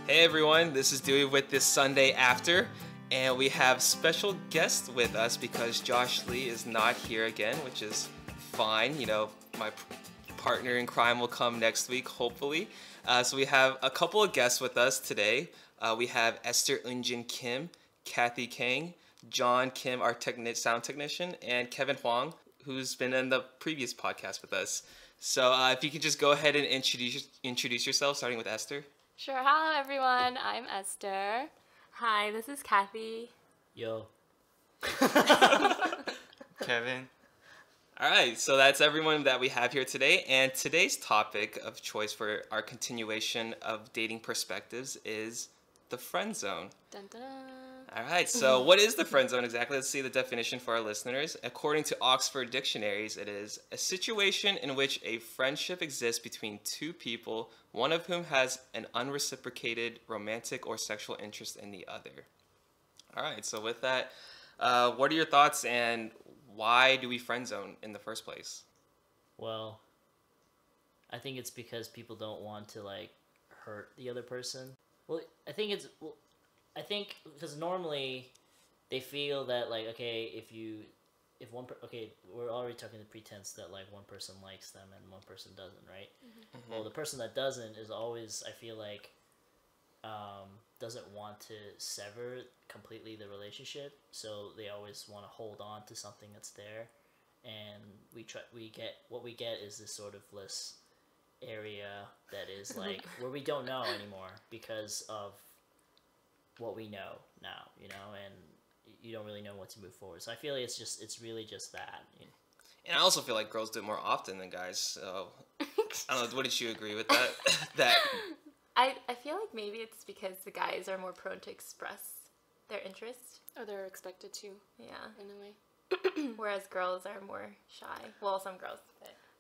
Hey everyone, this is Dewey with this Sunday After, and we have special guests with us because Josh Lee is not here again, which is fine. You know, my partner in crime will come next week, hopefully. So we have a couple of guests with us today. We have Esther Eunjin Kim, Cathy Kang, John Kim, our sound technician, and Kevin Huang, who's been in the previous podcast with us. So if you could just go ahead and introduce yourself, starting with Esther. Sure. Hello, everyone. I'm Esther. Hi, this is Cathy. Yo. Kevin. All right, so that's everyone that we have here today. And today's topic of choice for our continuation of dating perspectives is the friend zone. Dun, dun. All right, so what is the friend zone exactly? Let's see the definition for our listeners. According to Oxford Dictionaries, it is a situation in which a friendship exists between two people, one of whom has an unreciprocated romantic or sexual interest in the other. All right, so with that, what are your thoughts and why do we friend zone in the first place? Well, I think it's because people don't want to hurt the other person. Well, I think because normally they feel that we're already talking the pretense that one person likes them and one person doesn't, right? Mm-hmm. Well, the person that doesn't is always, I feel like, doesn't want to sever completely the relationship, so they always want to hold on to something that's there, and what we get is this sort of bliss area that is where we don't know anymore because of what we know now, and you don't really know what to move forward. So I feel like it's really just that. And I also feel like girls do it more often than guys. So I don't know. What did you agree with that? that I feel like maybe it's because the guys are more prone to express their interest. Or they're expected to. Yeah. In a way. Whereas girls are more shy. Well, some girls.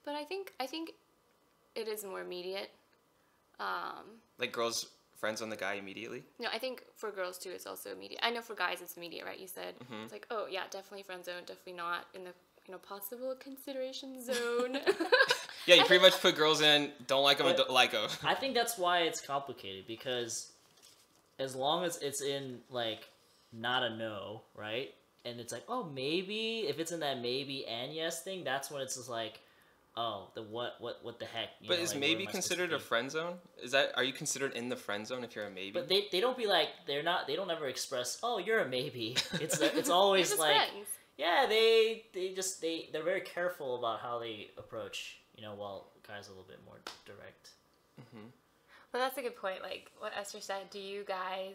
But I think it is more immediate. Like girls friends on the guy immediately? No, I think for girls too, it's also immediate. I know for guys it's immediate, right? You said It's like, oh yeah, definitely friend zone, definitely not in the possible consideration zone. Yeah, you pretty much put girls in don't like them and don't like them. I think that's why it's complicated, because as long as it's in not a no, right? And it's like, oh, maybe, if it's in that maybe and yes thing, that's when it's just like, oh, what the heck? But is maybe considered a friend zone? Are you considered in the friend zone if you're a maybe? But they don't be like, they don't ever express, oh, you're a maybe. It's always just like friends. Yeah, they're very careful about how they approach, while guys are a little bit more direct. Mm-hmm. Well, that's a good point. Like what Esther said, do you guys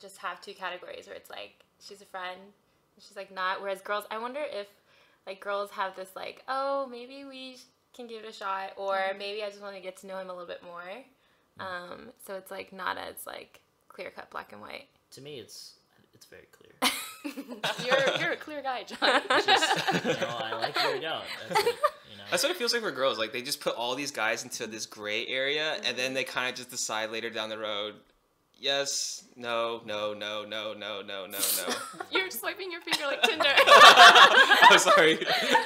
just have two categories where it's like she's a friend and she's not, whereas girls, I wonder if girls have this oh, maybe we can give it a shot, or maybe I just want to get to know him a little bit more. So it's not as clear cut black and white. To me, it's very clear. You're a clear guy, John. I like where you're going. That's it, That's what it feels like for girls. They just put all these guys into this gray area, and then they kind of just decide later down the road, yes, no. You're swiping your finger like Tinder. I'm sorry.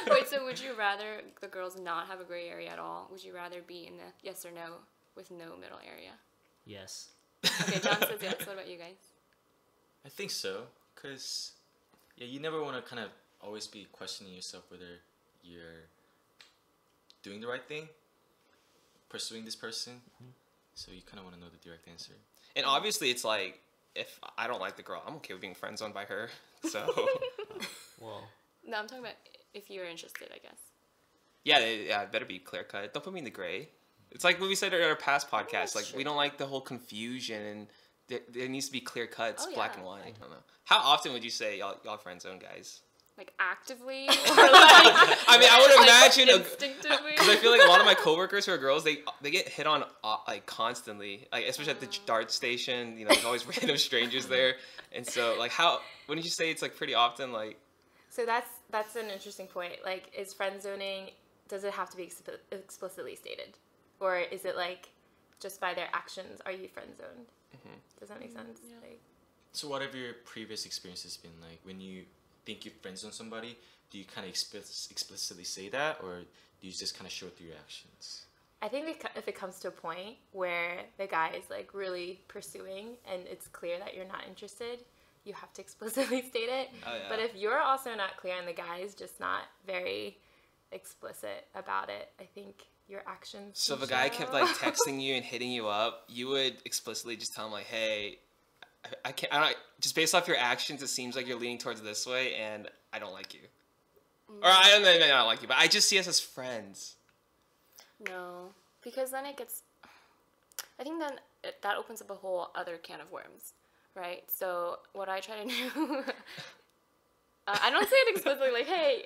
Wait, so would you rather the girls not have a gray area at all? Would you rather be in the yes or no with no middle area? Yes. Okay, John says yes. What about you guys? I think so, because you never want to kind of always be questioning yourself whether you're doing the right thing, pursuing this person. Mm-hmm. So you kind of want to know the direct answer. And obviously, it's if I don't like the girl, I'm okay with being friend zoned by her. So. Well. No, I'm talking about if you're interested, I guess. Yeah, it better be clear cut. Don't put me in the gray. It's like what we said in our past podcast. We don't like the whole confusion, and there needs to be clear cut. It's black and white. I don't know. How often would you say y'all friend zone guys? Actively, or I mean, I would imagine instinctively. Because I feel like a lot of my coworkers who are girls, they get hit on constantly, especially at the dart station. There's always random strangers there, and so how wouldn't you say it's pretty often So that's an interesting point. Is friend zoning, does it have to be explicitly stated, or is it just by their actions are you friend zoned? Mm-hmm. Does that make sense? Yeah. So what have your previous experiences been like when you think you friend zone somebody? Do you kind of explicitly say that, or do you just kind of show it through your actions? I think if it comes to a point where the guy is like really pursuing and it's clear that you're not interested, you have to explicitly state it. Oh, yeah. But if you're also not clear and the guy is just not very explicit about it, I think your actions. So if a can guy show. kept like texting you and hitting you up, you would explicitly just tell him like, "Hey, I can't. I don't. Just based off your actions, it seems like you're leaning towards this way, and I don't like you." Or I don't like you, but I just see us as friends. No, because then it gets. I think then that opens up a whole other can of worms, right? So what I try to do, I don't say it explicitly like, "Hey."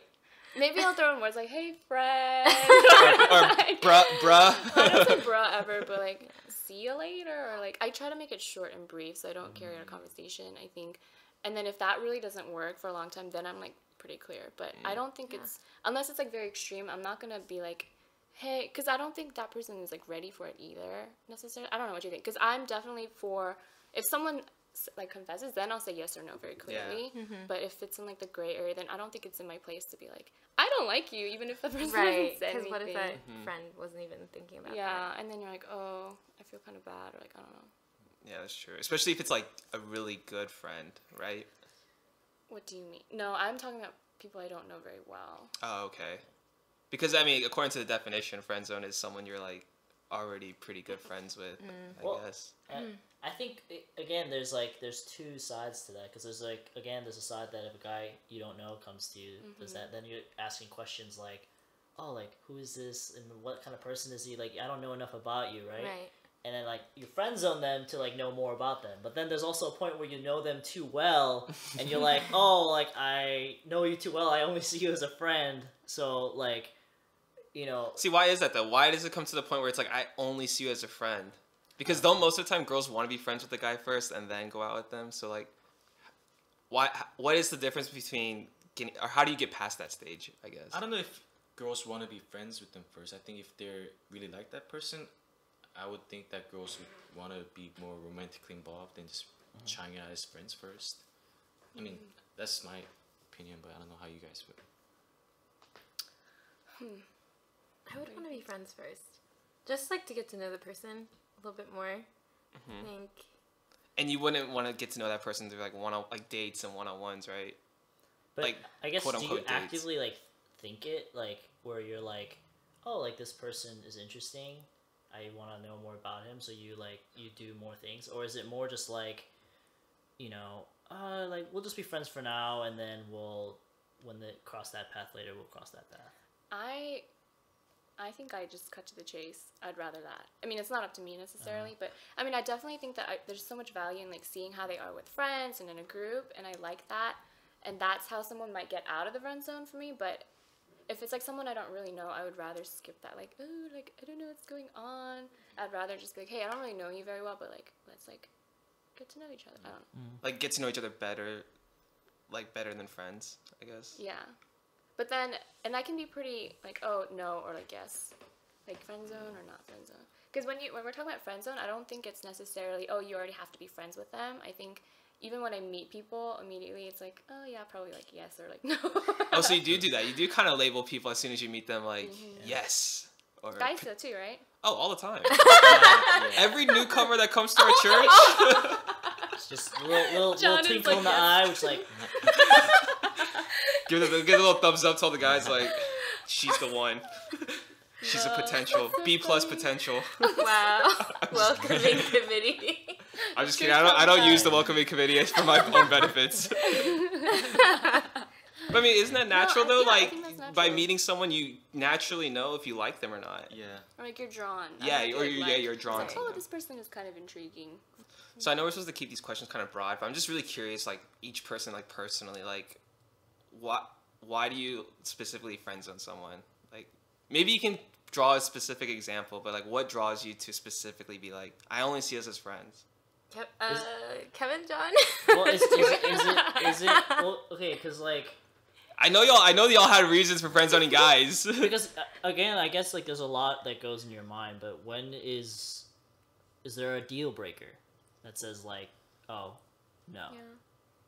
Maybe I'll throw in words like, "Hey, friend," or like, bruh. I don't say bruh ever, but like, "See you later," or like, I try to make it short and brief so I don't carry on a conversation. I think, and then if that really doesn't work for a long time, then I'm like pretty clear. But I don't think it's unless it's like very extreme. I'm not gonna be like, "Hey," because I don't think that person is like ready for it either necessarily. I don't know what you think, because I'm definitely for if someone like confesses, then I'll say yes or no very clearly. Yeah. But if it's in like the gray area, then I don't think it's in my place to be like, "I don't like you," even if the person right? doesn't say anything. Because what if that friend wasn't even thinking about that? Yeah, and then you're like, "Oh, I feel kind of bad," or like, I don't know. Yeah, that's true. Especially if it's like a really good friend, right? What do you mean? No, I'm talking about people I don't know very well. Oh, okay. Because I mean, according to the definition, friend zone is someone you're like already pretty good friends with. I guess. I think again, there's two sides to that, because there's like, again, there's a side that if a guy you don't know comes to you, does that, then you're asking questions like, "Oh, like, who is this and what kind of person is he? Like, I don't know enough about you, right?" Right. And then like you friend zone them to like know more about them, but then there's also a point where you know them too well, and you're like, "Oh, like, I know you too well. I only see you as a friend, so like, you know." See, why is that though? Why does it come to the point where it's like I only see you as a friend? Because don't most of the time girls want to be friends with the guy first and then go out with them? So like, why? What is the difference between getting, or how do you get past that stage? I guess. I don't know if girls want to be friends with them first. I think if they're really like that person, I would think that girls would want to be more romantically involved than just trying out as friends first. I mean, that's my opinion, but I don't know how you guys would. I would want to be friends first, just like to get to know the person a little bit more. I think. And you wouldn't want to get to know that person through like dates and one-on-ones, right? But like, I guess, quote do you unquote dates. actively like think it, like, where you're like, "Oh, like, this person is interesting, I want to know more about him," so you do more things? Or is it more just like, you know, like, we'll just be friends for now, and then when they cross that path later, we'll cross that path? I think I just cut to the chase. I'd rather that. I mean, it's not up to me necessarily, but I mean, I definitely think that there's so much value in like seeing how they are with friends and in a group, and I like that, and that's how someone might get out of the friend zone for me. But if it's like someone I don't really know, I would rather skip that. Like, "Oh, like, I don't know what's going on." I'd rather just be like, "Hey, I don't really know you very well, but like, let's like get to know each other." I don't know. Like get to know each other better, like better than friends, I guess. Yeah. But then, and that can be pretty, like, "Oh, no," or like, "Yes." Like, friend zone or not friend zone. Because when we're talking about friend zone, I don't think it's necessarily, "Oh, you already have to be friends with them." I think even when I meet people, immediately it's like, "Oh, yeah, probably like yes," or like, "No." Oh, so you do that. You do kind of label people as soon as you meet them, like, yes. Or Guys do too, right? Oh, all the time. Every newcomer that comes to our church. It's just a little John is twinkle like, in the yes. eye, which like, give a little thumbs up, tell the guys like, she's the one. She's a potential B+ potential. Wow. Welcoming committee. I'm just kidding. I don't use the welcoming committee for my own benefits. But I mean, isn't that natural though? I Like think that's natural. by meeting someone, you naturally know if you like them or not. Yeah. Or like you're drawn. Yeah, I or feel you're drawn Like, to "Oh, them. this person is kind of intriguing." So I know we're supposed to keep these questions kind of broad, but I'm just really curious, like each person, like personally, like why do you specifically friend zone someone? Like maybe you can draw a specific example, but like what draws you to specifically be like, I only see us as friends? Kevin, John. well, is it well, okay? Because like, I know y'all had reasons for friend zoning guys. because again, I guess like there's a lot that goes in your mind, but when is there a deal breaker that says like, "Oh, no"? Yeah.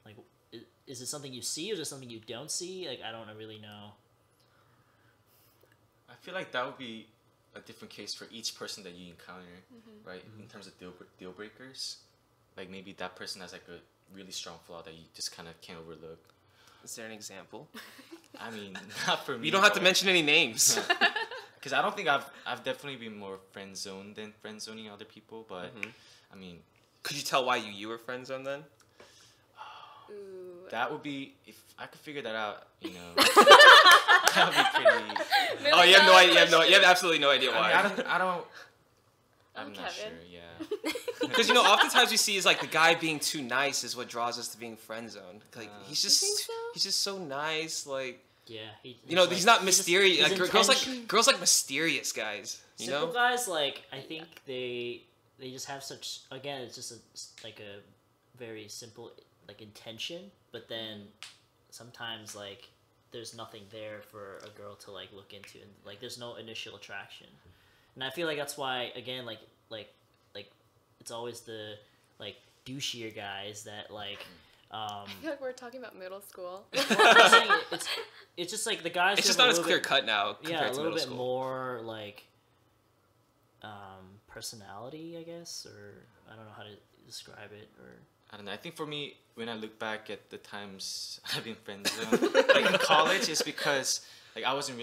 Like, is it something you see, or is it something you don't see? Like, I don't really know. I feel like that would be a different case for each person that you encounter, right? In terms of deal breakers, like maybe that person has like a really strong flaw that you just kind of can't overlook. Is there an example? I mean, not for me. You don't have to mention any names. Because I don't think I've definitely been more friend zoned than friend zoning other people, but I mean, Could you tell why you were friend zoned then? Ooh. that would be, if I could figure that out, you know, that would be pretty. Oh, you have no idea. You have absolutely no idea I why. mean, I'm not sure. Kevin. Yeah. Because oftentimes we see is like the guy being too nice is what draws us to being friend zoned. Like he's You think so? just so nice. Like Yeah, he's not mysterious. his Like, intention- girls like mysterious guys. You Simple know. guys, like I think they just have such, again, it's just like a very simple like intention, but then sometimes like there's nothing there for a girl to like look into, and like there's no initial attraction. And I feel like that's why, again, like it's always the like douchier guys that like I feel like we're talking about middle school. I'm saying it's just like the guys It's who just have not as little clear bit- cut now. yeah, Compared a to little middle bit school. more like personality, I guess, or I don't know how to describe it, or I don't know. I think for me, when I look back at the times I've been friend zoned, like in college, it's because like I wasn't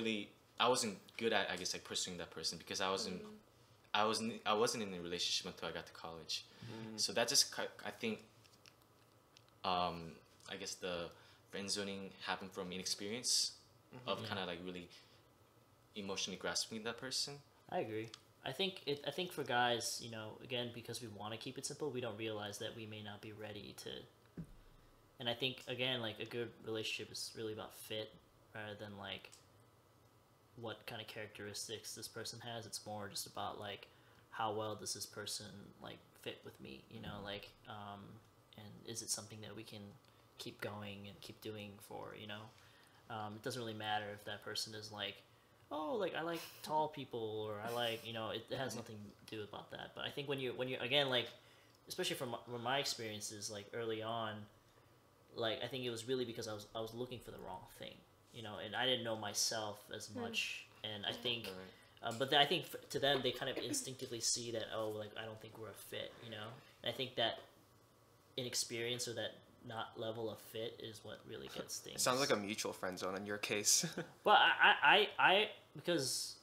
good at, I guess, like pursuing that person, because I wasn't in a relationship until I got to college. So that just, I think, I guess the friend zoning happened from inexperience of kind of like really emotionally grasping that person. I agree. I think for guys, again, because we want to keep it simple, we don't realize that we may not be ready to. And I think, again, like a good relationship is really about fit rather than like what kind of characteristics this person has. It's more just about like how well does this person like fit with me, like and is it something that we can keep going and keep doing for, it doesn't really matter if that person is like, oh, like I like tall people, or I like, it has nothing to do about that. But I think when you again, like, especially from my experiences, like early on, like I think it was really because I was looking for the wrong thing, and I didn't know myself as much, and I think, but then I think to them they kind of instinctively see that, oh, like I don't think we're a fit, and I think that inexperience or that not level of fit is what really gets things. It sounds like a mutual friend zone in your case. Well, I because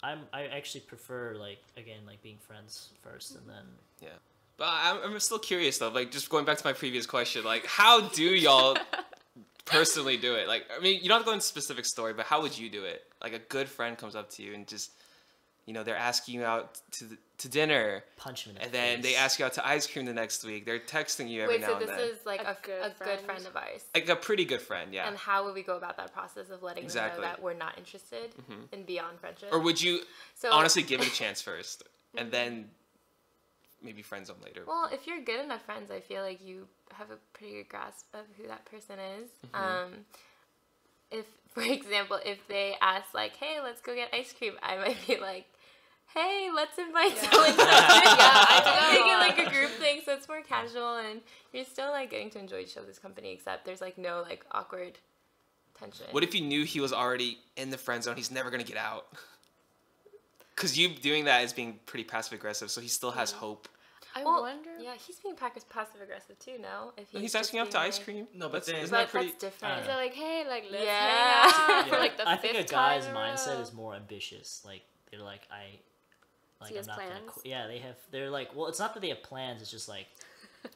I actually prefer like being friends first and then. Yeah. But I'm still curious though, like just going back to my previous question, like how do y'all personally do it? Like, I mean, you don't have to go into a specific story, but how would you do it? Like a good friend comes up to you and just, they're asking you out to dinner. Punch him in the And then face. they ask you out to ice cream the next week. They're texting you every Wait, now so and this then. is like a good friend of ours. Like a pretty good friend, yeah. And how would we go about that process of letting Exactly. them know that we're not interested in beyond friendship? Or would you So- honestly give it a chance first and then maybe friend zone later? Well, if you're good enough friends, I feel like you have a pretty good grasp of who that person is. If, for example, if they ask like, "Hey, let's go get ice cream," I might be like, "Hey, let's invite so and so." I make it like a group thing, so it's more casual, and you're still like getting to enjoy each other's company. Except there's like no like awkward tension. What if you knew he was already in the friend zone? He's never gonna get out. Because you doing that is being pretty passive aggressive, so he still has hope. I Well, wonder. Yeah, he's being passive aggressive too. No, if He's asking you out to ice cream. No, but then- isn't But that pretty? that's different. Is it like, hey, like let's Yeah. hang out for Yeah. like the I think a fifth guy's time in a mindset row? is more ambitious. Like they're like So he has I'm not gonna plans? quit. Yeah, they're like, well, it's not that they have plans. It's just like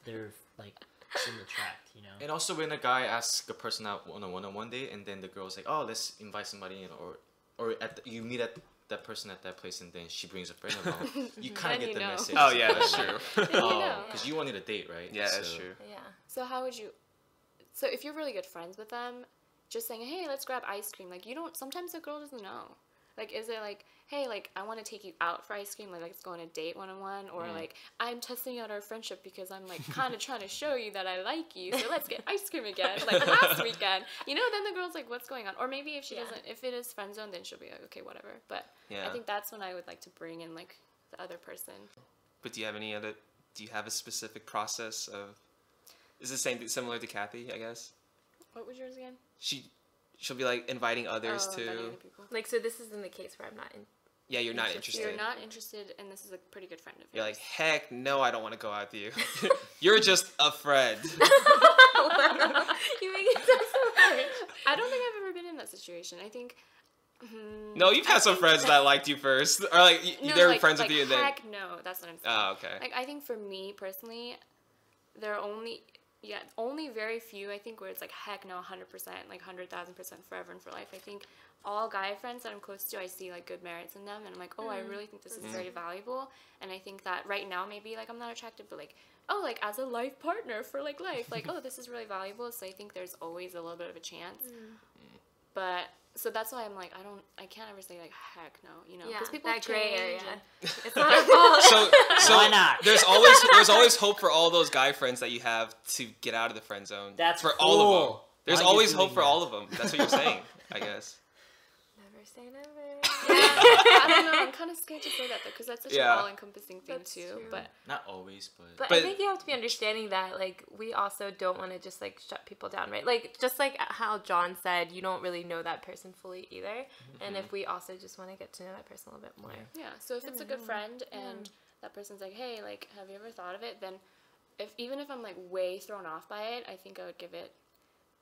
they're like in the track, And also when a guy asks a person out on a one-on-one date, and then the girl's like, "Oh, let's invite somebody in," or you meet at that person at that place, and then she brings a friend along, you kind of Then get you the know. message. Oh yeah, that's true. know. Because you wanted a date, right? Yeah, that's true. Yeah. So how would you? So if you're really good friends with them, just saying, hey, let's grab ice cream. Like you don't. Sometimes the girl doesn't know. Like, is it like, hey, like I want to take you out for ice cream, like let's go on a date one-on-one, or like I'm testing out our friendship because I'm like kind of trying to show you that I like you, so let's get ice cream again, like last weekend. Then the girl's like, what's going on? Or maybe if she doesn't, if it is friend zone, then she'll be like, okay, whatever. But Yeah. I think that's when I would like to bring in like the other person. But do you have a specific process of? Is the same similar to Cathy? I guess What was yours again? she'll be like inviting others Inviting to. other people. Like, so this is in the case where I'm not Yeah, you're not interested. You're not interested, and this is a pretty good friend of yours. You're like, heck no, I don't want to go out with you. You're just a friend. You make it sound so hard. I don't think I've ever been in that situation. I think. No, you've had some friends that liked you first, or like No, they're like, friends like, with you, and then. heck no, that's what I'm saying. Oh, okay. Like I think for me personally, there are only very few. I think where it's like heck no, 100%, like 100,000% forever and for life. I think all guy friends that I'm close to, I see like good merits in them, and I'm like, oh, I really think this is very valuable, and I think that right now maybe like I'm not attracted, but like oh, like as a life partner for like life, like oh, this is really valuable. So I think there's always a little bit of a chance, but. So that's why I'm like, I can't ever say like, heck no, you know, because people that gray area. and- It's not our fault. So Why not? There's always hope for all those guy friends that you have to get out of the friend zone. That's for all of them. cool. There's Why are you always doing hope for that? all of them. That's what you're saying, I guess. Never say never. I don't know. I'm kind of scared to say that though, because that's such Yeah. an all-encompassing thing That's too. true. But Not always, but But I think you have to be understanding that, like, we also don't want to just, like, shut people down, right? Like, just like how John said, you don't really know that person fully either. And if we also just want to get to know that person a little bit more. yeah, so if it's a good friend and that person's like, hey, like, have you ever thought of it? Then, even if I'm like way thrown off by it, I think I would give it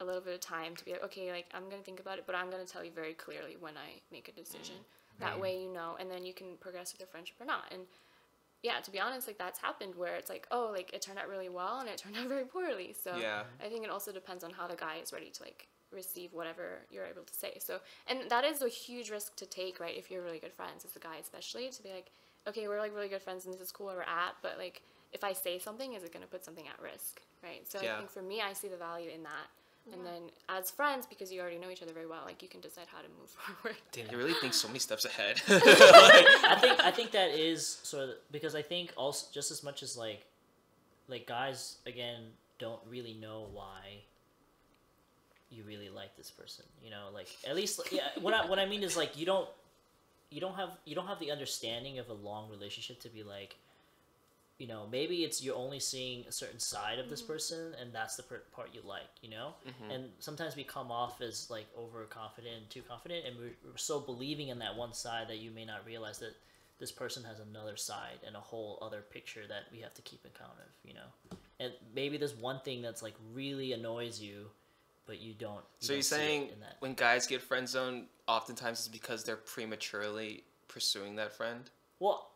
a little bit of time to be like, okay, like I'm gonna think about it, but I'm gonna tell you very clearly when I make a decision. That way you know, and then you can progress with your friendship or not. And yeah, to be honest, like that's happened where it's like, oh, like it turned out really well and it turned out very poorly. So Yeah. I think it also depends on how the guy is ready to like receive whatever you're able to say. So, and that is a huge risk to take, right? If you're really good friends as a guy, especially to be like, okay, we're like really good friends and this is cool where we're at, but like if I say something, is it going to put something at risk, right? So Yeah. I think for me, I see the value in that. And then as friends, because you already know each other very well, like you can decide how to move forward. Damn, you really think so many steps ahead. I think that is sort of because I think also just as much as like guys again don't really know why you really like this person, you know, like at least yeah. What I mean is like you don't have the understanding of a long relationship to be like, you know, maybe it's you're only seeing a certain side of this person and that's the part you like, you know? And sometimes we come off as like overconfident and too confident and we're so believing in that one side that you may not realize that this person has another side and a whole other picture that we have to keep account of, you know? And maybe there's one thing that's like really annoys you, but you don't. So you're see it saying in that. when guys get friend zoned, oftentimes it's because they're prematurely pursuing that friend? Well,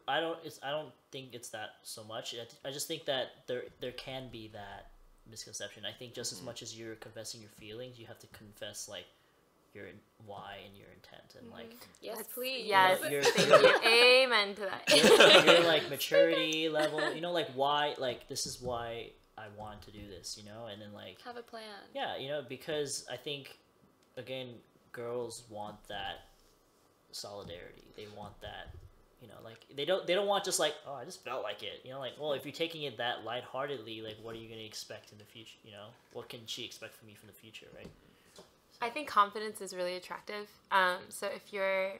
I don't think it's that so much. I just think that there can be that misconception. I think just as much as you're confessing your feelings, you have to confess like your why and your intent and like Yes, please. Yes, You're- thank you. Amen to that. your like maturity level. You know, like why like this is why I want to do this. You know, and then like Have a plan. yeah, you know, because I think again, girls want that solidarity. They want that. You know, like they don't want just like, oh, I just felt like it. You know, like, well, if you're taking it that lightheartedly, like, what are you gonna expect in the future? You know, what can she expect from me from the future, right? I think confidence is really attractive. So if you're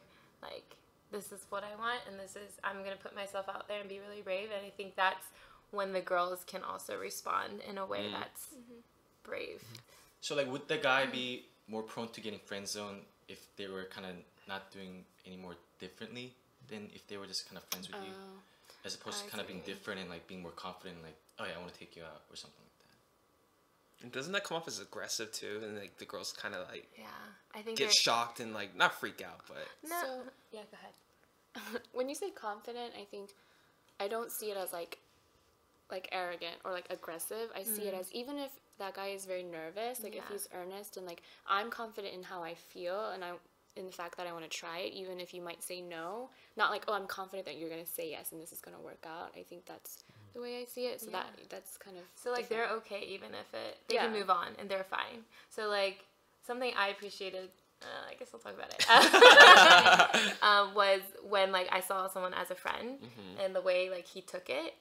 like, this is what I want, and this is, I'm gonna put myself out there and be really brave, and I think that's when the girls can also respond in a way that's brave. so like would the guy be more prone to getting friend zoned if they were kind of not doing any more differently than if they were just kind of friends with you, as opposed to I kind of being see. different and like being more confident, like, oh yeah, I want to take you out or something like that. And doesn't that come off as aggressive too? And like the girls kind of like Yeah, I think get they're- shocked and like not freak out, but No, So- yeah, go ahead. When you say confident, I don't see it as like arrogant or like aggressive. I see it as even if that guy is very nervous, like if Yeah. he's earnest and like I'm confident in how I feel and in the fact that I want to try it, even if you might say no, not like, oh, I'm confident that you're gonna say yes and this is gonna work out. I think that's the way I see it. So Yeah. that's kind of So like different. they're okay even if they can Yeah. move on and they're fine. So like something I appreciated, I guess I'll talk about it, was when like I saw someone as a friend and the way like he took it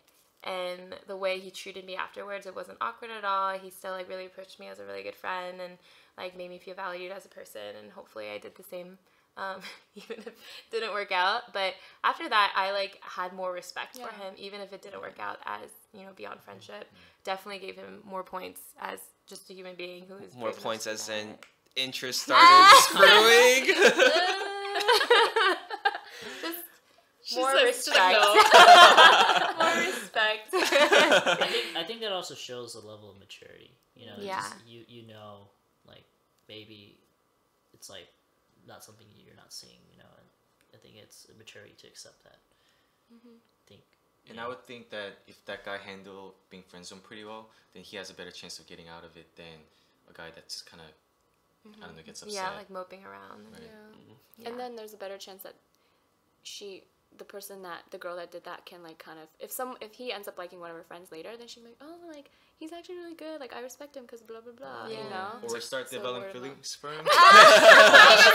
and the way he treated me afterwards. It wasn't awkward at all. He still like really approached me as a really good friend and like made me feel valued as a person, and hopefully I did the same. Even if it didn't work out, but after that I like had more respect for him, even if it didn't work out as, you know, beyond friendship. Definitely gave him more points as just a human being who is more brave enough points to as do in that. interest started brewing. More she's respect. like, no. More respect. I think that also shows a level of maturity. You know, Yeah. just, you know, like maybe it's like not something you're not seeing. You know, and I think it's a maturity to accept that. Mm-hmm. I think. And I would think that if that guy handled being friend zoned pretty well, then he has a better chance of getting out of it than a guy that's kind of, I don't know, gets upset. Yeah, like moping around. Right. Yeah. Yeah. And then there's a better chance that the girl that did that can like kind of if he ends up liking one of her friends later, then she's like, oh, like he's actually really good, like I respect him because blah blah blah, you know. Or start So developing word of feelings for him.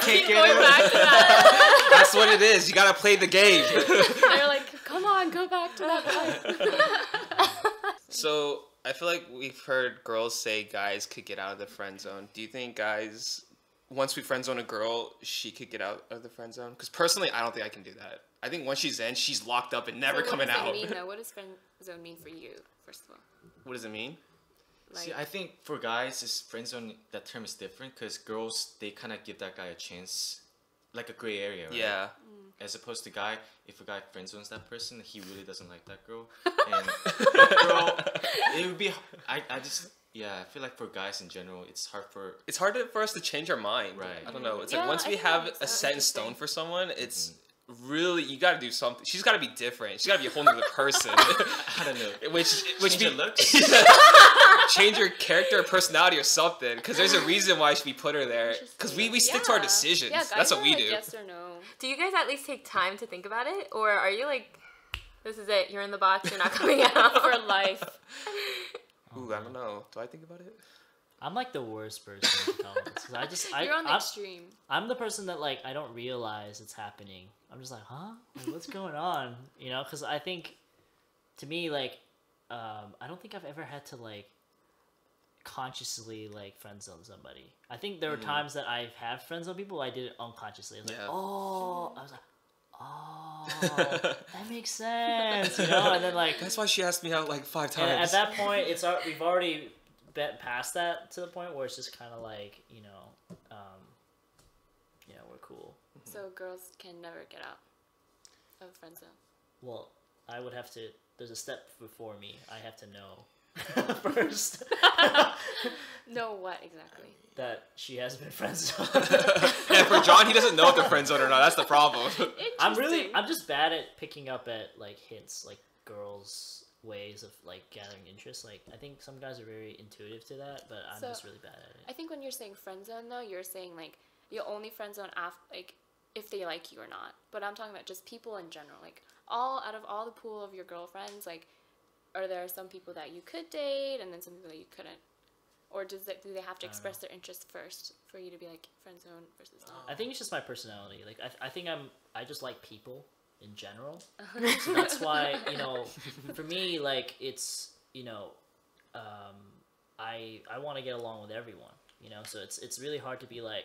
Keep going back to that. That's what it is. You gotta play the game. They're like, come on, go back to that life. So I feel like we've heard girls say guys could get out of the friend zone. Do you think guys, once we friend zone a girl, she could get out of the friend zone? Because personally, I don't think I can do that. I think once she's in, she's locked up and never coming out. What does it mean, though? What does friend zone mean for you, first of all? What does it mean? Like, See, I think for guys, this friend zone, that term is different because girls, they kind of give that guy a chance, like a gray area, right? Yeah. As opposed to guy, if a guy friend zones that person, he really doesn't like that girl. And that girl, it would be, I feel like for guys in general, it's hard for us to change our mind. Right. I don't know. It's Yeah, like once I we think that have makes a sense. set in stone for someone, it's really, you gotta do something. She's gotta be different. She's gotta be a whole nother person. I don't know. which Change your looks? change your character or personality or something, because there's a reason why we put her there, because we stick to our decisions. Yeah, guys that's what are we like do. Yes or no. Do you guys at least take time to think about it? Or are you like, this is it, you're in the box, you're not coming out? For life. Ooh, I don't know. Do I think about it? I'm like the worst person to tell this, 'cause You're on the extreme. I'm the person that like I don't realize it's happening. I'm just like, huh? Like, what's going on? You know, because I think, to me, like, I don't think I've ever had to like consciously like friend zone somebody. I think there were times that I've had friend zone people. I did it unconsciously. I was like, oh, I was like, oh, that makes sense. You know, and then like That's why she asked me out like 5 times. and at that point, we've already been past that to the point where it's just kind of like, you know, we're cool. So girls can never get out of friend zone. Well, I would have to. There's a step before me. I have to know first No, what exactly? that she has been friend zoned. And for John, he doesn't know if they're friend zone or not. That's the problem. I'm just bad at picking up at like hints, like girls' ways of like gathering interest. Like I think some guys are very intuitive to that, but I'm So, just really bad at it. I think when you're saying friend zone, though, you're saying like you only friend zone like if they like you or not. But I'm talking about just people in general. Like out of all the pool of your girlfriends, like are there some people that you could date and then some people that you couldn't? Or do they have to express their interest first for you to be like friend zone versus not? I think it's just my personality. Like I think I just like people in general. So that's why, you know, for me, like it's, you know, I want to get along with everyone. You know, so it's really hard to be like,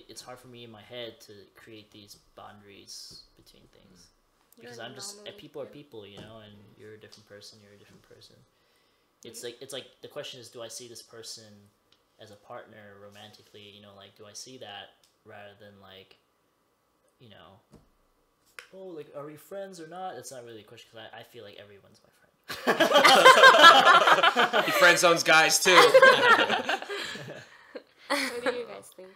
it's hard for me in my head to create these boundaries between things. Because I'm just, people are people, you know, and you're a different person, It's like the question is, do I see this person as a partner romantically, you know, like, do I see that rather than like, you know, oh, like, are we friends or not? That's not really a question, because I feel like everyone's my friend. He friend zones guys too. What do you guys think?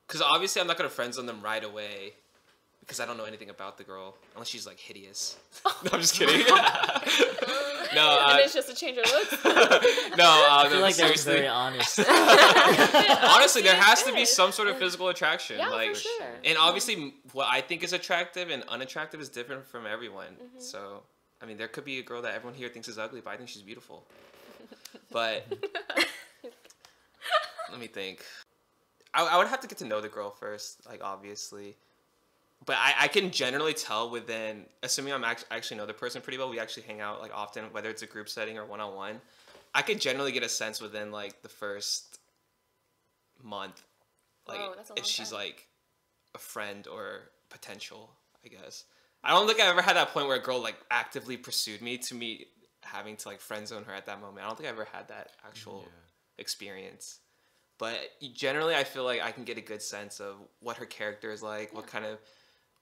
Because obviously I'm not going to friend zone them right away. Because I don't know anything about the girl. Unless she's like hideous. No, I'm just kidding. No, And it's just a change of looks. no, I feel like that was seriously. very honest. Honestly, there has to be Good. some sort of physical attraction. Yeah, like, for sure. And obviously, what I think is attractive and unattractive is different from everyone. Mm-hmm. So, I mean, there could be a girl that everyone here thinks is ugly, but I think she's beautiful. But let me think. I would have to get to know the girl first, like, obviously. But I can generally tell within, assuming I actually know the person pretty well, we actually hang out like often, whether it's a group setting or one-on-one. I could generally get a sense within like the first month, like Whoa, that's a if long she's time. like a friend or potential, I guess. I don't think I ever had that point where a girl like actively pursued me to me having to like friend zone her at that moment. I don't think I ever had that actual experience. But generally, I feel like I can get a good sense of what her character is like,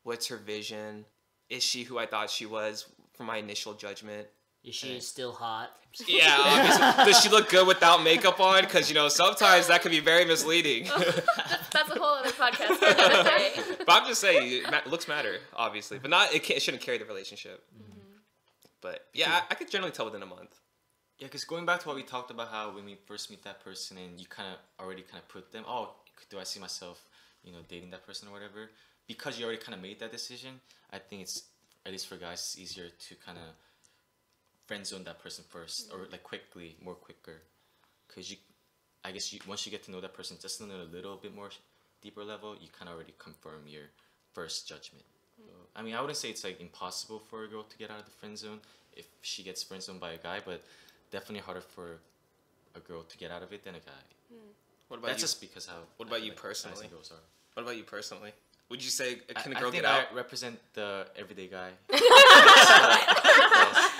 what's her vision. is she who I thought she was from my initial judgment? Is she still hot? Yeah, obviously. Does she look good without makeup on? Because, you know, sometimes that can be very misleading. That's a whole other podcast for another day. But I'm just saying, looks matter, obviously. But it shouldn't carry the relationship. But, yeah, I could generally tell within a month. Yeah, because going back to what we talked about, how when we first meet that person and you kind of already kind of put them, oh, do I see myself, you know, dating that person or whatever? Because you already kind of made that decision, I think it's, at least for guys, it's easier to kind of friend zone that person first, or like more quicker, because I guess once you get to know that person just on a little bit more deeper level, you kind of already confirm your first judgment. So, I mean, I wouldn't say it's like impossible for a girl to get out of the friend zone if she gets friend zoned by a guy, but definitely harder for a girl to get out of it than a guy. What about That's you? just because how. What about I feel you like personally? guys and girls are. What about you personally? Would you say, can a I girl think get out? I represent the everyday guy. Yes,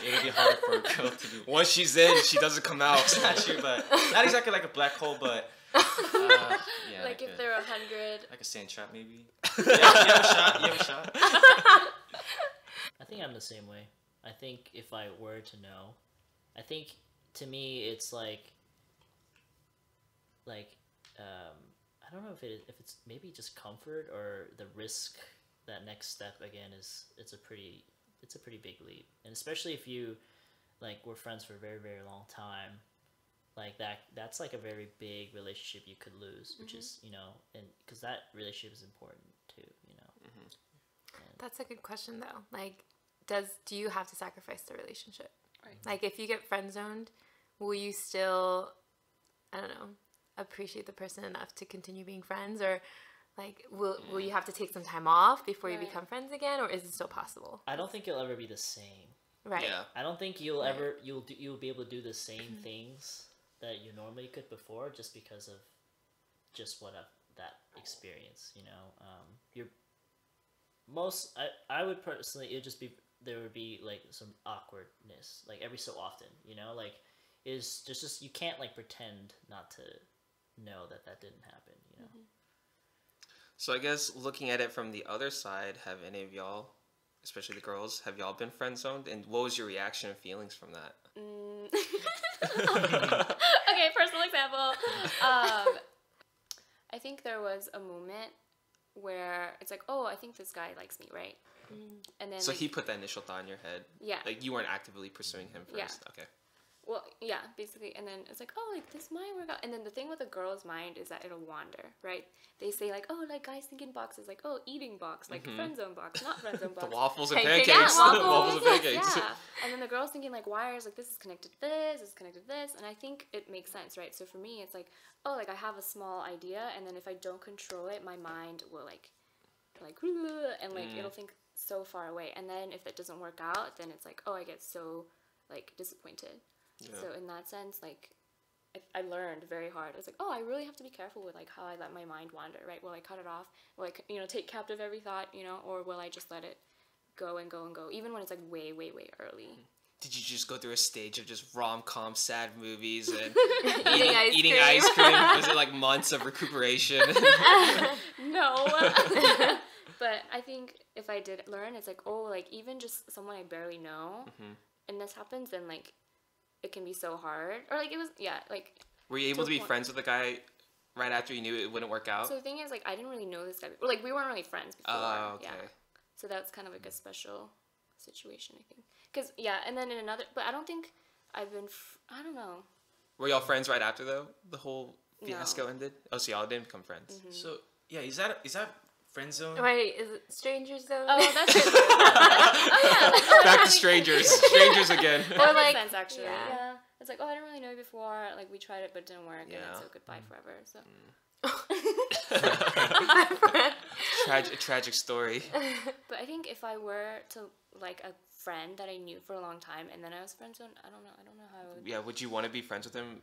it'll be harder for a girl to be. Once she's in, she doesn't come out. It's not true, but not exactly like a black hole, but yeah, Like if they're 100. like a sand trap, maybe. Yeah, you have a shot. You have a shot. I think I'm the same way. I think if I were to know, I think to me it's like I don't know if it's maybe just comfort or the risk. That next step again it's a pretty big leap, and especially if you like were friends for a very, very long time, like that's like a very big relationship you could lose, which is, you know, and because that relationship is important too, you know. That's a good question though. Like, do you have to sacrifice the relationship? Right. Like, if you get friend zoned, will you still, I don't know, appreciate the person enough to continue being friends, or like will you have to take some time off before you become friends again, or is it still possible? I don't think you'll ever be the same. Right. Yeah. I don't think you'll be able to do the same things that you normally could before, just because of just that experience, you know. I would personally, there would be like some awkwardness, like every so often, you know, like is just you can't like pretend not to know that didn't happen, you know. So I guess looking at it from the other side, have any of y'all, especially the girls, have y'all been friend zoned? And what was your reaction and feelings from that? Okay, personal example. I think there was a moment where it's like, oh, I think this guy likes me, right? And then So he put that initial thought in your head? Yeah. Like you weren't actively pursuing him first? Yeah. Okay. Well, yeah, basically, and then it's like, oh, like, this might work out. And then the thing with a girl's mind is that it'll wander, right? They say, like, oh, like, guys think in boxes, like, oh, eating box, like, friend zone box, not friend zone box. The waffles and Pancakes. pancakes. Yeah, The waffles and pancakes. Yeah. And then the girl's thinking, like, wires, like, this is connected to this is connected to this. And I think it makes sense, right? So for me, it's like, oh, like, I have a small idea, and then if I don't control it, my mind will, like, and, like, it'll think so far away. And then if that doesn't work out, then it's like, oh, I get so, like, disappointed. Yeah. So in that sense, like, I learned very hard. It's like, oh, I really have to be careful with, like, how I let my mind wander, right? Will I cut it off? Will I, you know, take captive every thought, you know? Or will I just let it go and go and go, even when it's, like, way, way, way early? Did you just go through a stage of just rom-com sad movies and Eating ice cream? Was it, like, months of recuperation? No. But I think if I did learn, it's like, oh, like, even just someone I barely know, and this happens, then, like, it can be so hard. Or, like, it was, yeah, like... Were you able to be friends with the guy right after you knew it wouldn't work out? So the thing is, like, I didn't really know this guy. Or, like, we weren't really friends before. Oh, okay. Yeah. So that's kind of, like, a special situation, I think. Because, yeah, and then in another... But I don't think I've been... I don't know. Were y'all friends right after, though? The whole fiasco No. ended? Oh, so y'all didn't become friends? So yeah, is that friend zone? Wait, is it strangers zone? Oh, that's true. Like, Back to strangers. Strangers again. That Or, makes like, sense, actually. yeah. Yeah. It's like, oh, I didn't really know you before. Like, we tried it, but it didn't work. And Yeah. so goodbye forever. So. Tragic story. But I think if I were to, like, a friend that I knew for a long time, and then I was friend zoned, I don't know how I would. Yeah, would you want to be friends with him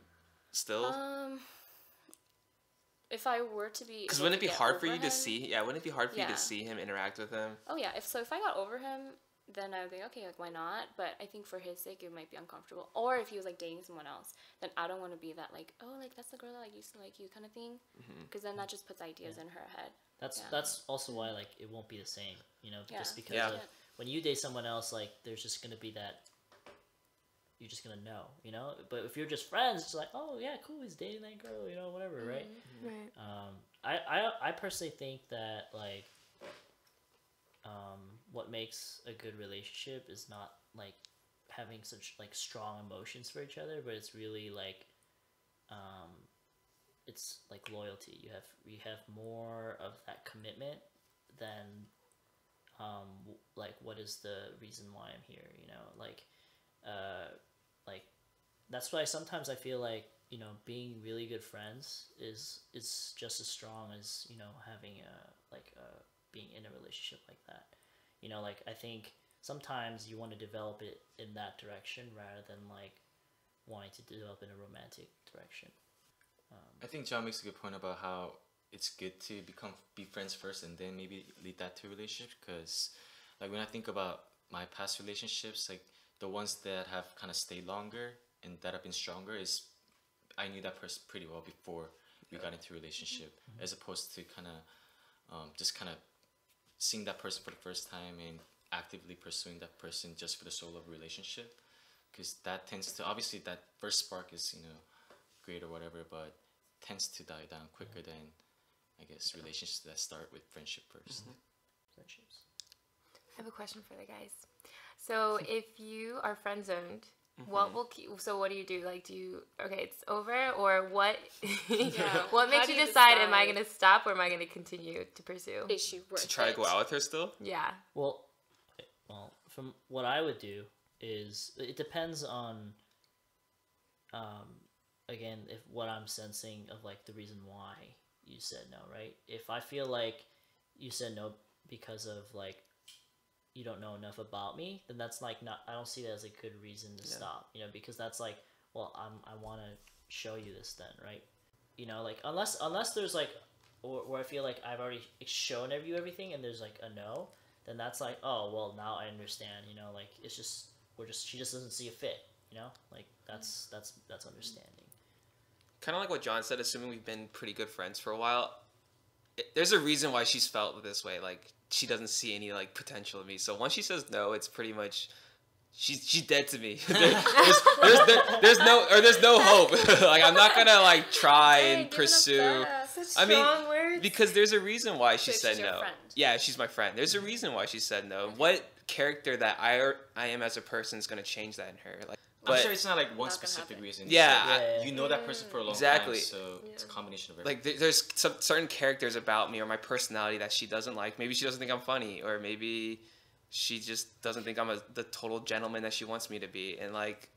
still? If I were to be, Because able wouldn't it to be get hard for over you to him- see? Yeah, wouldn't it be hard for you Yeah. to see him, interact with him? Oh yeah, if I got over him, then I would be okay. Like, why not? But I think for his sake, it might be uncomfortable. Or if he was, like, dating someone else, then I don't want to be that, like, oh, like, that's the girl that, like, used to like you kind of thing. Because then that just puts ideas in her head. That's also why, like, it won't be the same, you know, Yeah. just because Yeah. of when you date someone else, like there's just gonna be that. You're just gonna know, you know. But if you're just friends, it's like, oh yeah, cool, he's dating that girl, you know, whatever, right? Right. I personally think that like, what makes a good relationship is not like having such like strong emotions for each other, but it's really like, it's like loyalty. You have more of that commitment than, like what is the reason why I'm here, you know, like that's why sometimes I feel like, you know, being really good friends is just as strong as, you know, having being in a relationship like that. You know, like I think sometimes you want to develop it in that direction rather than like wanting to develop in a romantic direction. I think John makes a good point about how it's good to be friends first and then maybe lead that to a relationship. Because like when I think about my past relationships, like the ones that have kind of stayed longer and that have been stronger is I knew that person pretty well before we got into a relationship, as opposed to kind of just kind of seeing that person for the first time and actively pursuing that person just for the sole of a relationship. Because that tends to, obviously that first spark is, you know, great or whatever, but tends to die down quicker than, I guess, relationships that start with friendship first. Friendships. I have a question for the guys. So if you are friend zoned, what will keep? So what do you do? Like, okay, it's over, or what? What makes you decide? Am I gonna stop, or am I gonna continue to pursue? Is she worth To try to go out with her still? Yeah. Well, from what I would do is it depends on, again, if what I'm sensing of like the reason why you said no, right? If I feel like you said no because of like you don't know enough about me, then that's like not, I don't see that as a good reason to stop, you know, because that's like, well, I want to show you this then, right? You know, like unless there's like, or I feel like I've already shown you everything and there's like a no, then that's like, oh, well, now I understand, you know, like it's just, she just doesn't see a fit, you know, like that's understanding. Kind of like what John said, assuming we've been pretty good friends for a while, there's a reason why she's felt this way. Like she doesn't see any like potential in me. So once she says no, it's pretty much she's dead to me. there's no hope. Like I'm not gonna like try and pursue. I mean, because there's a reason why she said no. Friend. Yeah, she's my friend. There's a reason why she said no. Okay. What character that I am as a person is gonna change that in her? Like. I'm sure it's not like one specific reason. Yeah, you know that person for a long time, so it's a combination of everything. Like there's some certain characters about me or my personality that she doesn't like. Maybe she doesn't think I'm funny, or maybe she just doesn't think I'm the total gentleman that she wants me to be. And like,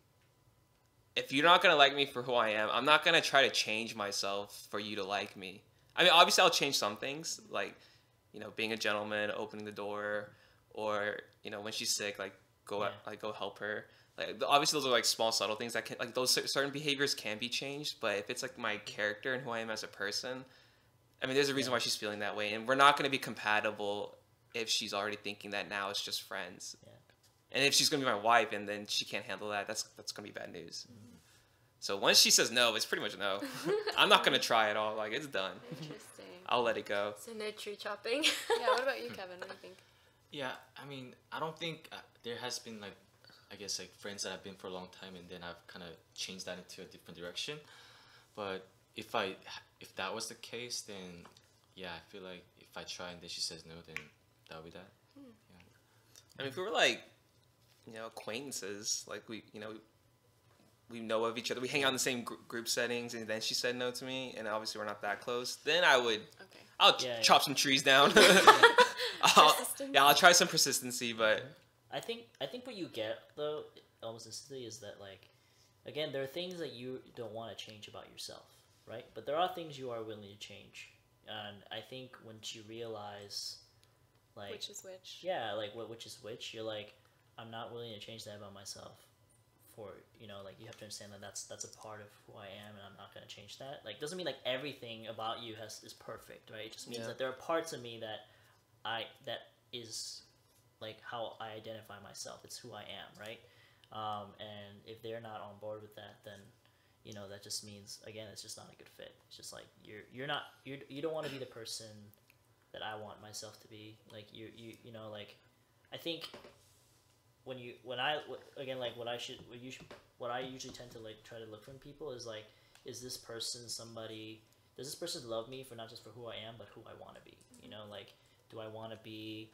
if you're not gonna like me for who I am, I'm not gonna try to change myself for you to like me. I mean, obviously I'll change some things, like, you know, being a gentleman, opening the door, or, you know, when she's sick, like go help her. Like obviously those are like small subtle things that can, like, those certain behaviors can be changed, but if it's like my character and who I am as a person, I mean, there's a reason why she's feeling that way, and we're not going to be compatible if she's already thinking that now it's just friends. And if she's going to be my wife and then she can't handle that, that's going to be bad news. So once she says no, it's pretty much no. I'm not going to try at all. Like, it's done. Interesting. I'll let it go. So no tree chopping. Yeah, what about you, Kevin? What do you think? Yeah, I mean, I don't think there has been like, I guess like friends that I've been for a long time and then I've kind of changed that into a different direction. But if that was the case, then yeah, I feel like if I try and then she says no, then that'll be that. Yeah. I mean, if we were like, you know, acquaintances, like we know of each other, we hang out in the same group settings, and then she said no to me, and obviously we're not that close, then I'll chop some trees down. I'll try some persistency, but I think what you get though almost instantly is that, like, again, there are things that you don't want to change about yourself, right? But there are things you are willing to change, and I think once you realize, like, which is which. Yeah, like which is which, you're like, I'm not willing to change that about myself. For, you know, like, you have to understand that that's a part of who I am, and I'm not going to change that. Like, doesn't mean like everything about you is perfect, right? It just means that there are parts of me that is like how I identify myself. It's who I am, right? And if they're not on board with that, then, you know, that just means, again, it's just not a good fit. It's just like you don't want to be the person that I want myself to be. Like you know, like, I think when I again like what I usually tend to like try to look from people is like, is this person somebody? Does this person love me for not just for who I am, but who I want to be? You know, like, do I want to be,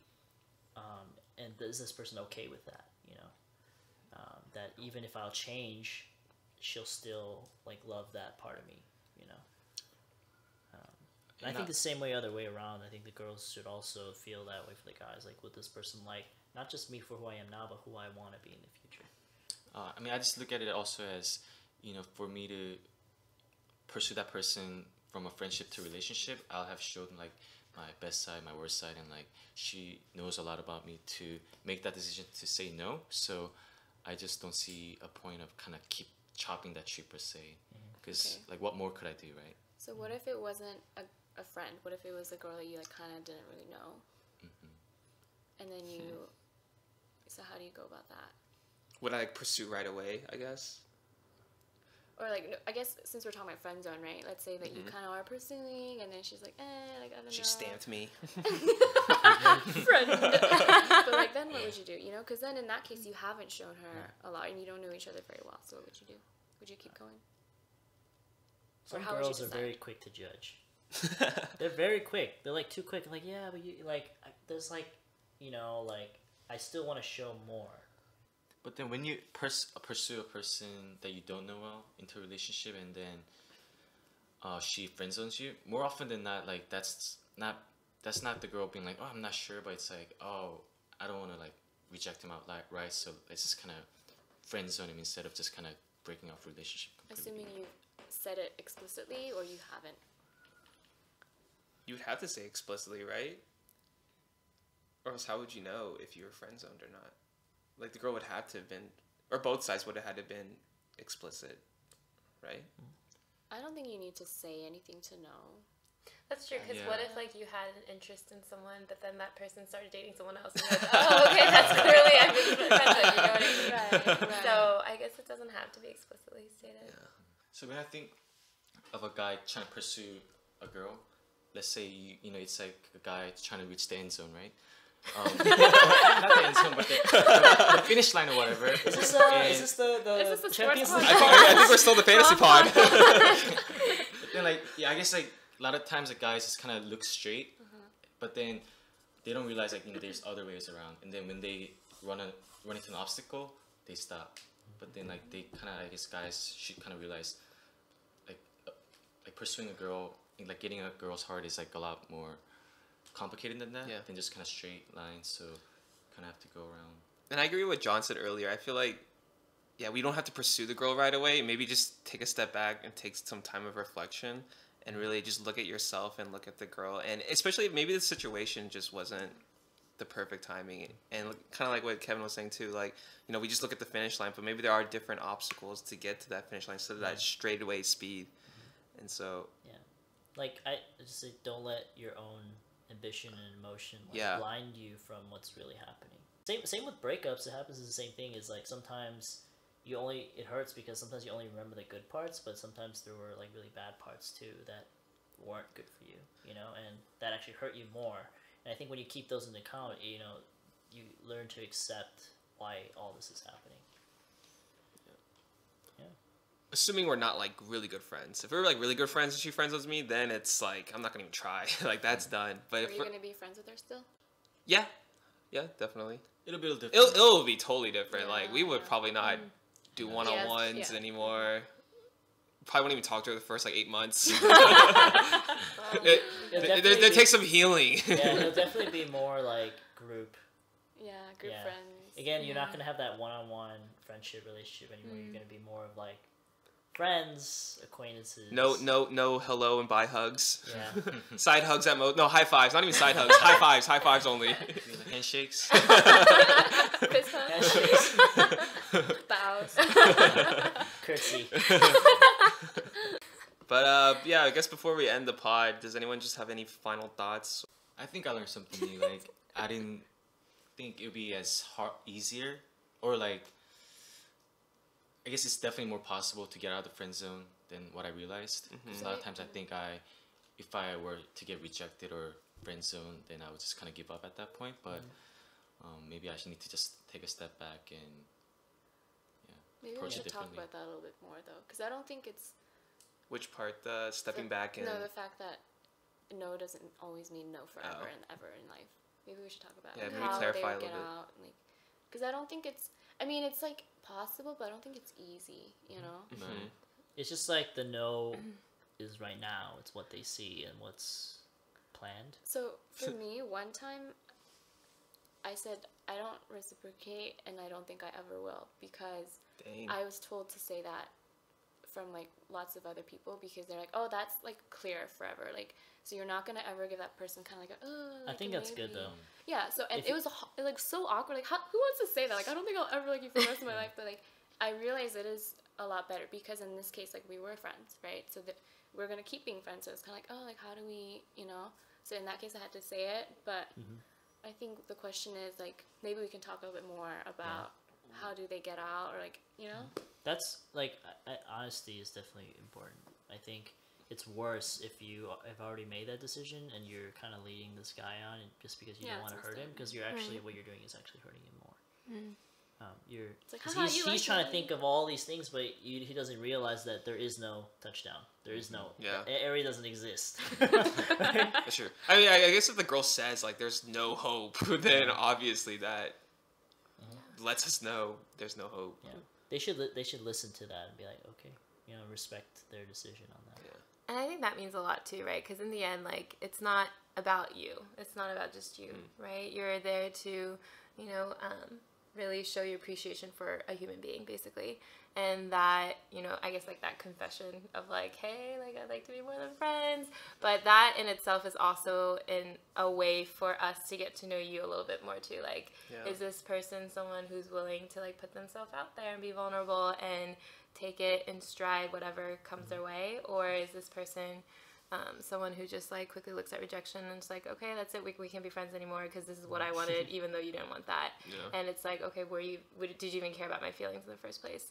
and is this person okay with that? You know, that even if I'll change, she'll still like love that part of me. You know, and I think the same way other way around. I think the girls should also feel that way for the guys. Like, would this person like not just me for who I am now, but who I want to be in the future? I mean, I just look at it also as, you know, for me to pursue that person from a friendship to relationship, I'll have shown like my best side, my worst side, and like she knows a lot about me to make that decision to say no. So I just don't see a point of kind of keep chopping that tree per se, because like what more could I do, right? So what if it wasn't a friend? What if it was a girl that you like kind of didn't really know, and then you? So how do you go about that? Would I like pursue right away, I guess? Or like, I guess since we're talking about friend zone, right? Let's say that you kind of are pursuing, and then she's like, like I don't know. She stamped me. Friend. But like, then what would you do? You know, because then in that case, you haven't shown her a lot, and you don't know each other very well. So what would you do? Would you keep going? Some how would you girls are decide? very quick to judge. They're very quick. They're like too quick. Like, yeah, but you like there's like, you know, like I still want to show more. But then when you pursue a person that you don't know well into a relationship, and then she friend zones you, more often than not, like that's not the girl being like, oh, I'm not sure, but it's like, oh, I don't want to like reject him outright, right? So let's just kind of friend zone him instead of just kind of breaking off relationship completely. Assuming you said it explicitly, or you haven't. You would have to say explicitly, right? Or else how would you know if you were friend zoned or not? Like, the girl would have to have been, or both sides would have had to have been explicit, right? I don't think you need to say anything to know. That's true, because Yeah. what if like you had an interest in someone, but then that person started dating someone else, and you're like, oh, okay, that's clearly I'm being friends with, you know what I mean? Right. So I guess it doesn't have to be explicitly stated. Yeah. So when I think of a guy trying to pursue a girl, let's say you know it's like a guy trying to reach the end zone, right? Not the end zone, but the finish line or whatever. Is this Is this the Champions sports League? I think we're still the fantasy pod. But then like I guess like a lot of times the guys just kind of look straight, but then they don't realize like, you know, there's other ways around, and then when they run into an obstacle, they stop. But then like they kind of, I guess guys should kind of realize like pursuing a girl, like getting a girl's heart is like a lot more complicated than that, than just kind of straight lines. So kind of have to go around. And I agree with what John said earlier. I feel like, yeah, we don't have to pursue the girl right away. Maybe just take a step back and take some time of reflection and really just look at yourself and look at the girl. And especially if maybe the situation just wasn't the perfect timing. And kind of like what Kevin was saying too, like, you know, we just look at the finish line, but maybe there are different obstacles to get to that finish line instead of that straightaway speed. And so... Yeah. Like, I just say don't let your own ambition and emotion blind you from what's really happening. Same with breakups. It happens as the same thing. Is like sometimes it hurts because sometimes you only remember the good parts, but sometimes there were like really bad parts too that weren't good for you, you know, and that actually hurt you more. And I think when you keep those into account, you know, you learn to accept why all this is happening. Assuming we're not like really good friends. If we're like really good friends and she friends with me, then it's like I'm not gonna even try. Like that's done. But Are you gonna be friends with her still? Yeah, definitely. It'll be a little different. It'll be totally different. Yeah, like we would probably not do one-on-ones anymore. Probably won't even talk to her the first like 8 months. There takes some healing. Yeah, it'll definitely be more like group. Yeah, group friends. Again, you're not going to have that one-on-one friendship relationship anymore. You're going to be more of like friends, acquaintances. No hello and bye hugs. Yeah. Side hugs at most. No, high fives. Not even side hugs. High fives only. Handshakes. Fist humps. Bows. Curtsy. But yeah, I guess before we end the pod, does anyone just have any final thoughts? I think I learned something new. Like I didn't think it would be as easier, or like I guess it's definitely more possible to get out of the friend zone than what I realized. Because a lot of times I think if I were to get rejected or friend zone, then I would just kind of give up at that point. But maybe I should need to just take a step back and Maybe we approach should it talk differently. about that a little bit more though, because I don't think it's Which part? The stepping back and. no, the fact that no doesn't always mean no forever Oh. and ever in life. Maybe we should talk about Yeah, like, maybe how clarify they a would little get bit. out, and, like, because I don't think it's. I mean, it's like possible, but I don't think it's easy. You know. Mhm. It's just like the no is right now. It's what they see and what's planned. So for me, one time, I said I don't reciprocate, and I don't think I ever will, because Dang. I was told to say that from like lots of other people, because they're like, oh, that's like clear forever, like, so you're not gonna ever give that person kind of like, oh, I like, think that's good maybe. though. Yeah. So and If it was like so awkward. Like, who wants to say that? Like, I don't think I'll ever like you for the rest of my life. But like, I realize it is a lot better, because in this case, like, we were friends, right? So that we're gonna keep being friends. So it's kind of like, oh, like, how do we, you know? So in that case, I had to say it. But I think the question is like, maybe we can talk a little bit more about how do they get out, or like, you know. That's like honesty is definitely important. I think it's worse if you have already made that decision and you're kind of leading this guy on just because you don't want to hurt him, because you're actually what you're doing is actually hurting him more. It's like, 'cause haha, he's you like trying to me. think of all these things, but he doesn't realize that there is no touchdown. There is no area doesn't exist. Right? For sure. I mean, I guess if the girl says like there's no hope, then obviously that lets us know there's no hope. Yeah, they should listen to that and be like, okay, you know, respect their decision on that. Yeah. And I think that means a lot too, right? Because in the end, like, it's not about you. It's not about just you, right? You're there to, you know, really show your appreciation for a human being, basically. And that, you know, I guess like that confession of like, hey, like, I'd like to be more than friends. But that in itself is also in a way for us to get to know you a little bit more too. Like, is this person someone who's willing to like put themselves out there and be vulnerable and take it in stride, whatever comes their way? Or is this person someone who just like quickly looks at rejection and it's like, okay, that's it, we can't be friends anymore because this is what I wanted, even though you didn't want that. And it's like, okay, did you even care about my feelings in the first place?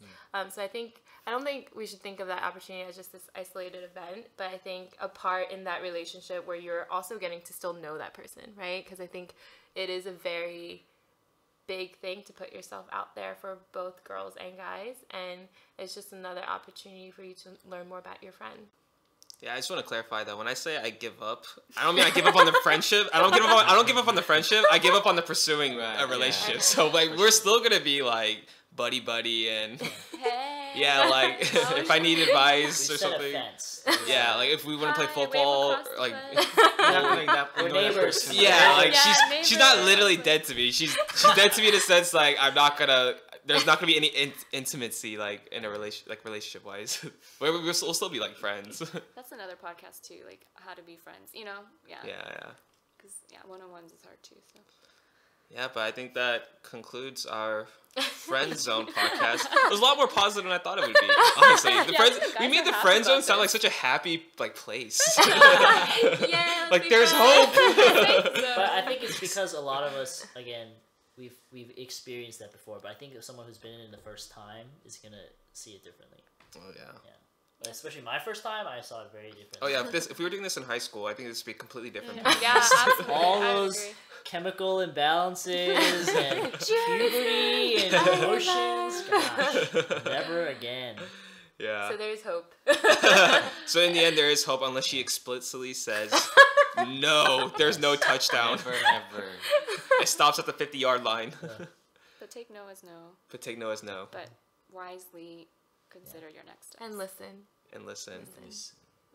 So I don't think we should think of that opportunity as just this isolated event, but I think a part in that relationship where you're also getting to still know that person, right? Because I think it is a very big thing to put yourself out there for both girls and guys, and it's just another opportunity for you to learn more about your friend. Yeah, I just want to clarify that when I say I give up, I don't mean I give up on the friendship. I don't give up on the friendship. I give up on the pursuing a relationship. Yeah. So like we're still gonna be like buddy and Hey. yeah, like if I need advice We or set a something. fence. Yeah, like if we want to play Hi, wave football, across the like fence. We're neighbors. yeah, like Yeah, she's not neighbors. literally dead to me. She's dead to me in the sense like there's not gonna be any intimacy like in a relationship wise. We'll still be like friends. That's another podcast too, like how to be friends. You know, Yeah. Because one-on-ones is hard too. So. Yeah, but I think that concludes our Friendzone podcast. It was a lot more positive than I thought it would be. Honestly, Yeah, I think the we guys made are the happy Friendzone about sound like this. such a happy like place. Yeah, Like there's hope. But I think it's because a lot of us, again, we've experienced that before. But I think if someone who's been in it the first time is gonna see it differently. Oh yeah. But especially my first time, I saw it very differently. Oh yeah. If we were doing this in high school, I think this would be completely different. Yeah, absolutely. All I would those agree. chemical imbalances and puberty and emotions. Gosh, never again. Yeah. So there's hope. So in the end, there is hope unless she explicitly says, "No, there's no touchdown." Never, ever. It stops at the 50-yard line. But take no as no. But take no as no, But wisely consider your next steps. And listen. and listen.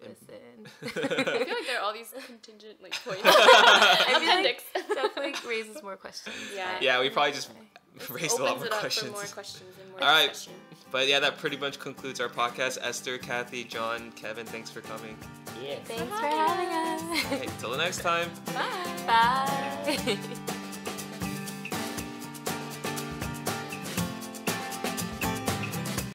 Listen. I feel like there are all these contingent like points. I feel like Appendix. definitely raises more questions. Yeah. Yeah, we probably just raised a lot Opens more it up questions. for more questions and more All right. discussion. But yeah, that pretty much concludes our podcast. Esther, Cathy, John, Kevin, thanks for coming. Yeah. Thanks for having us. Hey, till the next time. Bye.